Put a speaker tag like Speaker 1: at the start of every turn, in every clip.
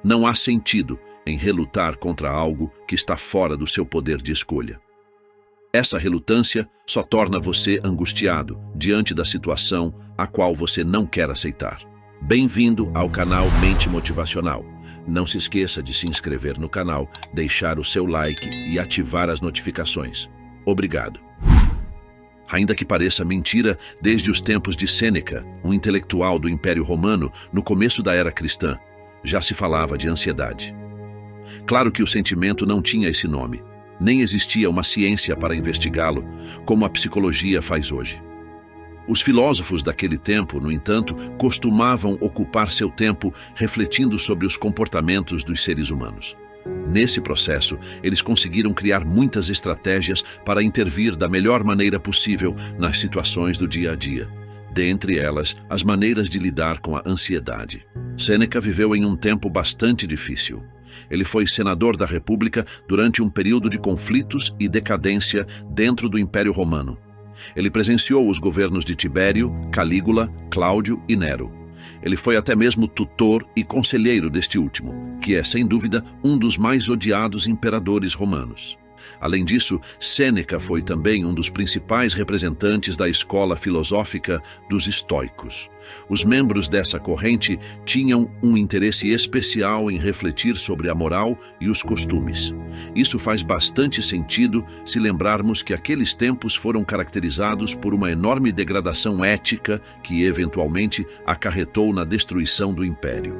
Speaker 1: Não há sentido em relutar contra algo que está fora do seu poder de escolha. Essa relutância só torna você angustiado diante da situação a qual você não quer aceitar. Bem-vindo ao canal Mente Motivacional. Não se esqueça de se inscrever no canal, deixar o seu like e ativar as notificações. Obrigado. Ainda que pareça mentira, desde os tempos de Sêneca, um intelectual do Império Romano, no começo da era cristã, já se falava de ansiedade. Claro que o sentimento não tinha esse nome, nem existia uma ciência para investigá-lo, como a psicologia faz hoje. Os filósofos daquele tempo, no entanto, costumavam ocupar seu tempo refletindo sobre os comportamentos dos seres humanos. Nesse processo, eles conseguiram criar muitas estratégias para intervir da melhor maneira possível nas situações do dia a dia. Dentre elas, as maneiras de lidar com a ansiedade. Sêneca viveu em um tempo bastante difícil. Ele foi senador da República durante um período de conflitos e decadência dentro do Império Romano. Ele presenciou os governos de Tibério, Calígula, Cláudio e Nero. Ele foi até mesmo tutor e conselheiro deste último, que é, sem dúvida, um dos mais odiados imperadores romanos. Além disso, Sêneca foi também um dos principais representantes da escola filosófica dos estoicos. Os membros dessa corrente tinham um interesse especial em refletir sobre a moral e os costumes. Isso faz bastante sentido se lembrarmos que aqueles tempos foram caracterizados por uma enorme degradação ética que, eventualmente, acarretou na destruição do império.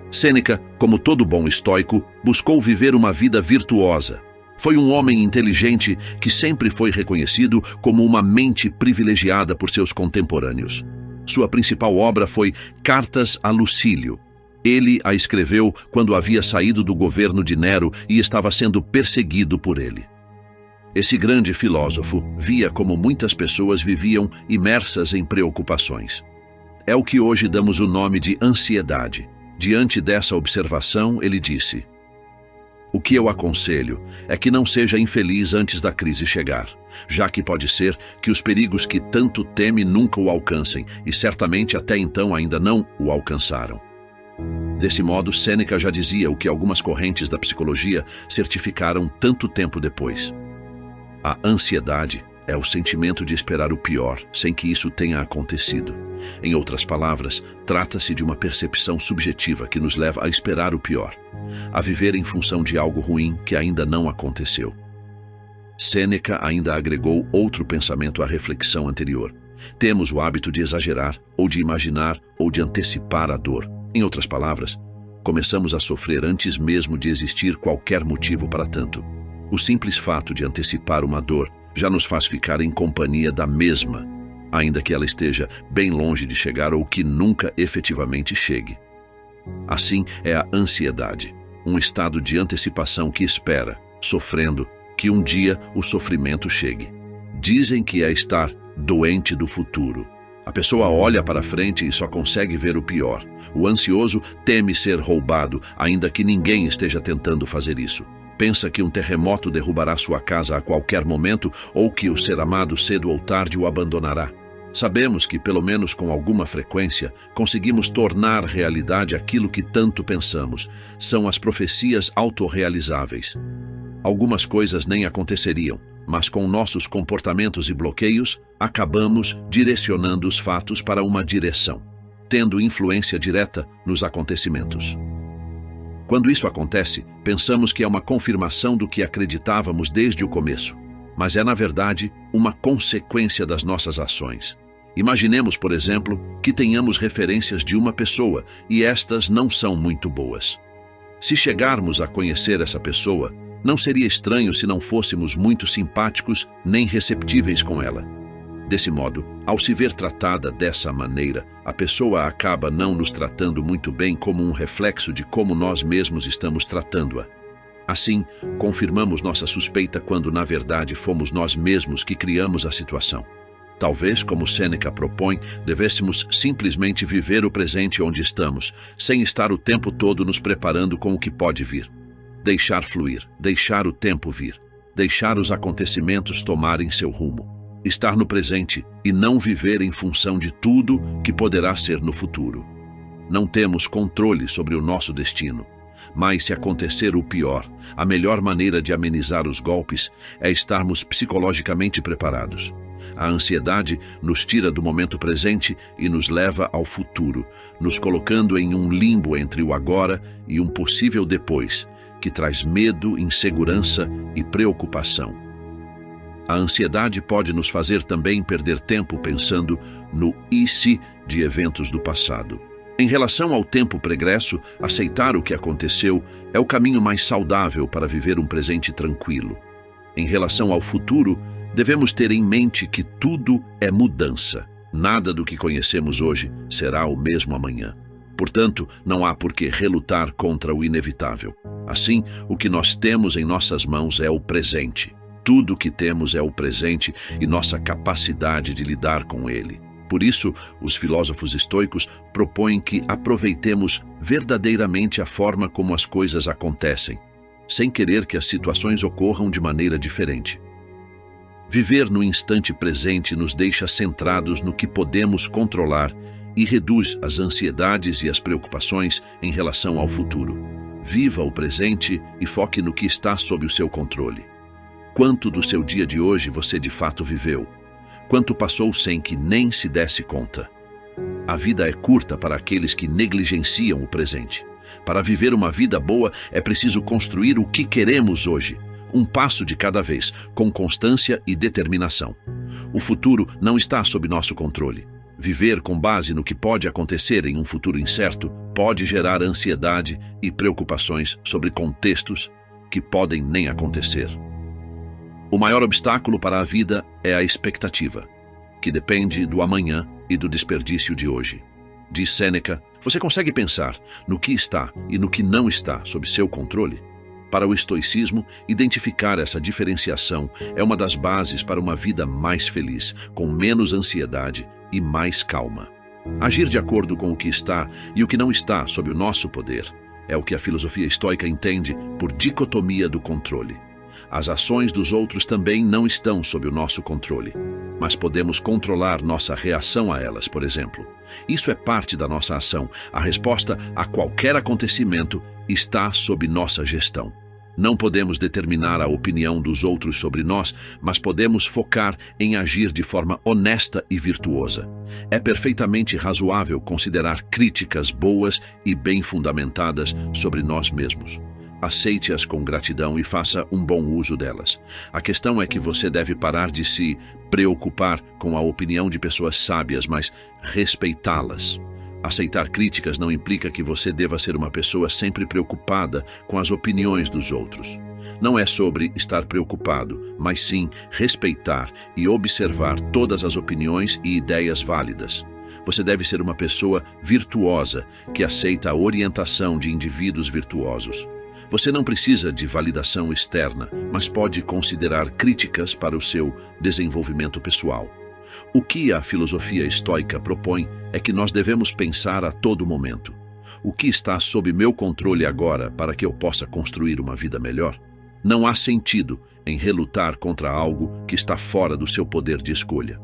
Speaker 1: Sêneca, como todo bom estoico, buscou viver uma vida virtuosa. Foi um homem inteligente que sempre foi reconhecido como uma mente privilegiada por seus contemporâneos. Sua principal obra foi Cartas a Lucílio. Ele a escreveu quando havia saído do governo de Nero e estava sendo perseguido por ele. Esse grande filósofo via como muitas pessoas viviam imersas em preocupações. É o que hoje damos o nome de ansiedade. Diante dessa observação, ele disse: "O que eu aconselho é que não seja infeliz antes da crise chegar, já que pode ser que os perigos que tanto teme nunca o alcancem e certamente até então ainda não o alcançaram." Desse modo, Sêneca já dizia o que algumas correntes da psicologia certificaram tanto tempo depois. A ansiedade é o sentimento de esperar o pior, sem que isso tenha acontecido. Em outras palavras, trata-se de uma percepção subjetiva que nos leva a esperar o pior, a viver em função de algo ruim que ainda não aconteceu. Sêneca ainda agregou outro pensamento à reflexão anterior. Temos o hábito de exagerar, ou de imaginar, ou de antecipar a dor. Em outras palavras, começamos a sofrer antes mesmo de existir qualquer motivo para tanto. O simples fato de antecipar uma dor já nos faz ficar em companhia da mesma, ainda que ela esteja bem longe de chegar ou que nunca efetivamente chegue. Assim é a ansiedade, um estado de antecipação que espera, sofrendo, que um dia o sofrimento chegue. Dizem que é estar doente do futuro. A pessoa olha para frente e só consegue ver o pior. O ansioso teme ser roubado, ainda que ninguém esteja tentando fazer isso. Pensa que um terremoto derrubará sua casa a qualquer momento ou que o ser amado cedo ou tarde o abandonará. Sabemos que, pelo menos com alguma frequência, conseguimos tornar realidade aquilo que tanto pensamos. São as profecias autorrealizáveis. Algumas coisas nem aconteceriam, mas com nossos comportamentos e bloqueios, acabamos direcionando os fatos para uma direção, tendo influência direta nos acontecimentos. Quando isso acontece, pensamos que é uma confirmação do que acreditávamos desde o começo, mas é, na verdade, uma consequência das nossas ações. Imaginemos, por exemplo, que tenhamos referências de uma pessoa e estas não são muito boas. Se chegarmos a conhecer essa pessoa, não seria estranho se não fôssemos muito simpáticos nem receptíveis com ela. Desse modo, ao se ver tratada dessa maneira, a pessoa acaba não nos tratando muito bem como um reflexo de como nós mesmos estamos tratando-a. Assim, confirmamos nossa suspeita quando, na verdade, fomos nós mesmos que criamos a situação. Talvez, como Sêneca propõe, devêssemos simplesmente viver o presente onde estamos, sem estar o tempo todo nos preparando com o que pode vir. Deixar fluir, deixar o tempo vir, deixar os acontecimentos tomarem seu rumo. Estar no presente e não viver em função de tudo que poderá ser no futuro. Não temos controle sobre o nosso destino. Mas se acontecer o pior, a melhor maneira de amenizar os golpes é estarmos psicologicamente preparados. A ansiedade nos tira do momento presente e nos leva ao futuro, nos colocando em um limbo entre o agora e um possível depois, que traz medo, insegurança e preocupação. A ansiedade pode nos fazer também perder tempo pensando no e se de eventos do passado. Em relação ao tempo pregresso, aceitar o que aconteceu é o caminho mais saudável para viver um presente tranquilo. Em relação ao futuro, devemos ter em mente que tudo é mudança. Nada do que conhecemos hoje será o mesmo amanhã. Portanto, não há por que relutar contra o inevitável. Assim, o que nós temos em nossas mãos é o presente. Tudo o que temos é o presente e nossa capacidade de lidar com ele. Por isso, os filósofos estoicos propõem que aproveitemos verdadeiramente a forma como as coisas acontecem, sem querer que as situações ocorram de maneira diferente. Viver no instante presente nos deixa centrados no que podemos controlar e reduz as ansiedades e as preocupações em relação ao futuro. Viva o presente e foque no que está sob o seu controle. Quanto do seu dia de hoje você de fato viveu? Quanto passou sem que nem se desse conta? A vida é curta para aqueles que negligenciam o presente. Para viver uma vida boa, é preciso construir o que queremos hoje, um passo de cada vez, com constância e determinação. O futuro não está sob nosso controle. Viver com base no que pode acontecer em um futuro incerto pode gerar ansiedade e preocupações sobre contextos que podem nem acontecer. O maior obstáculo para a vida é a expectativa, que depende do amanhã e do desperdício de hoje. Diz Sêneca, você consegue pensar no que está e no que não está sob seu controle? Para o estoicismo, identificar essa diferenciação é uma das bases para uma vida mais feliz, com menos ansiedade e mais calma. Agir de acordo com o que está e o que não está sob o nosso poder é o que a filosofia estoica entende por dicotomia do controle. As ações dos outros também não estão sob o nosso controle, mas podemos controlar nossa reação a elas, por exemplo. Isso é parte da nossa ação. A resposta a qualquer acontecimento está sob nossa gestão. Não podemos determinar a opinião dos outros sobre nós, mas podemos focar em agir de forma honesta e virtuosa. É perfeitamente razoável considerar críticas boas e bem fundamentadas sobre nós mesmos. Aceite-as com gratidão e faça um bom uso delas. A questão é que você deve parar de se preocupar com a opinião de pessoas sábias, mas respeitá-las. Aceitar críticas não implica que você deva ser uma pessoa sempre preocupada com as opiniões dos outros. Não é sobre estar preocupado, mas sim respeitar e observar todas as opiniões e ideias válidas. Você deve ser uma pessoa virtuosa que aceita a orientação de indivíduos virtuosos. Você não precisa de validação externa, mas pode considerar críticas para o seu desenvolvimento pessoal. O que a filosofia estoica propõe é que nós devemos pensar a todo momento: o que está sob meu controle agora para que eu possa construir uma vida melhor? Não há sentido em relutar contra algo que está fora do seu poder de escolha.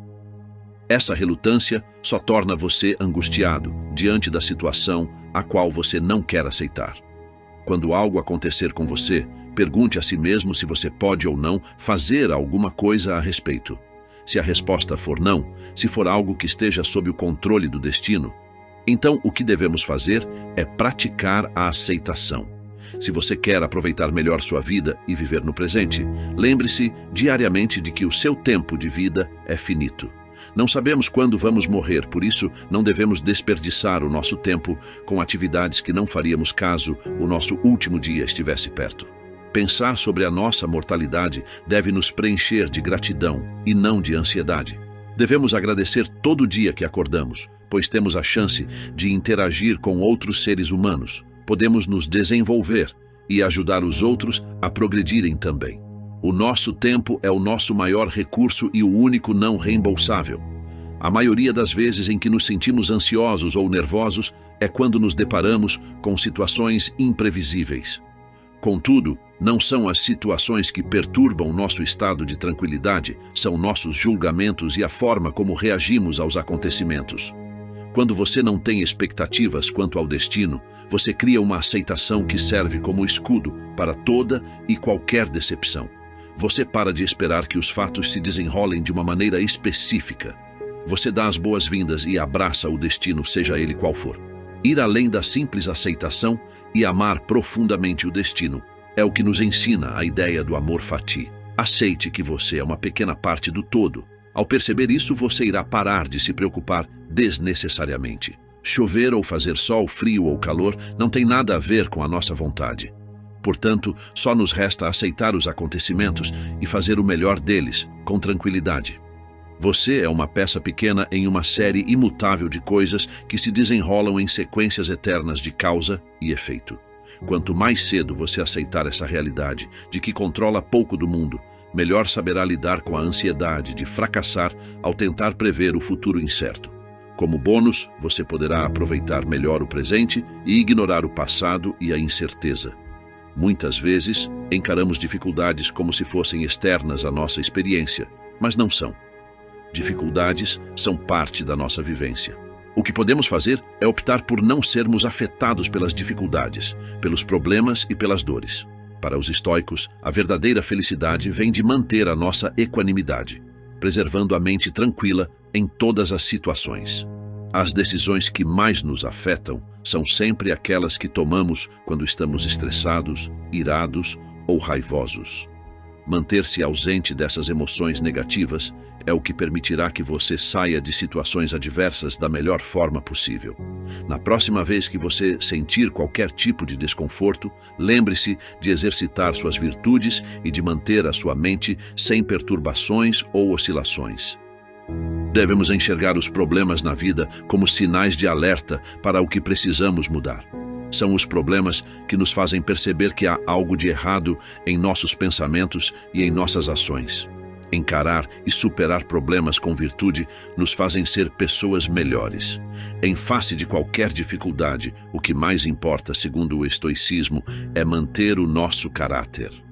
Speaker 1: Essa relutância só torna você angustiado diante da situação a qual você não quer aceitar. Quando algo acontecer com você, pergunte a si mesmo se você pode ou não fazer alguma coisa a respeito. Se a resposta for não, se for algo que esteja sob o controle do destino, então o que devemos fazer é praticar a aceitação. Se você quer aproveitar melhor sua vida e viver no presente, lembre-se diariamente de que o seu tempo de vida é finito. Não sabemos quando vamos morrer, por isso não devemos desperdiçar o nosso tempo com atividades que não faríamos caso o nosso último dia estivesse perto. Pensar sobre a nossa mortalidade deve nos preencher de gratidão e não de ansiedade. Devemos agradecer todo dia que acordamos, pois temos a chance de interagir com outros seres humanos. Podemos nos desenvolver e ajudar os outros a progredirem também. O nosso tempo é o nosso maior recurso e o único não reembolsável. A maioria das vezes em que nos sentimos ansiosos ou nervosos é quando nos deparamos com situações imprevisíveis. Contudo, não são as situações que perturbam nosso estado de tranquilidade, são nossos julgamentos e a forma como reagimos aos acontecimentos. Quando você não tem expectativas quanto ao destino, você cria uma aceitação que serve como escudo para toda e qualquer decepção. Você para de esperar que os fatos se desenrolem de uma maneira específica. Você dá as boas-vindas e abraça o destino, seja ele qual for. Ir além da simples aceitação e amar profundamente o destino é o que nos ensina a ideia do amor fati. Aceite que você é uma pequena parte do todo. Ao perceber isso, você irá parar de se preocupar desnecessariamente. Chover ou fazer sol, frio ou calor não tem nada a ver com a nossa vontade. Portanto, só nos resta aceitar os acontecimentos e fazer o melhor deles, com tranquilidade. Você é uma peça pequena em uma série imutável de coisas que se desenrolam em sequências eternas de causa e efeito. Quanto mais cedo você aceitar essa realidade de que controla pouco do mundo, melhor saberá lidar com a ansiedade de fracassar ao tentar prever o futuro incerto. Como bônus, você poderá aproveitar melhor o presente e ignorar o passado e a incerteza. Muitas vezes, encaramos dificuldades como se fossem externas à nossa experiência, mas não são. Dificuldades são parte da nossa vivência. O que podemos fazer é optar por não sermos afetados pelas dificuldades, pelos problemas e pelas dores. Para os estoicos, a verdadeira felicidade vem de manter a nossa equanimidade, preservando a mente tranquila em todas as situações. As decisões que mais nos afetam são sempre aquelas que tomamos quando estamos estressados, irados ou raivosos. Manter-se ausente dessas emoções negativas é o que permitirá que você saia de situações adversas da melhor forma possível. Na próxima vez que você sentir qualquer tipo de desconforto, lembre-se de exercitar suas virtudes e de manter a sua mente sem perturbações ou oscilações. Devemos enxergar os problemas na vida como sinais de alerta para o que precisamos mudar. São os problemas que nos fazem perceber que há algo de errado em nossos pensamentos e em nossas ações. Encarar e superar problemas com virtude nos fazem ser pessoas melhores. Em face de qualquer dificuldade, o que mais importa, segundo o estoicismo, é manter o nosso caráter.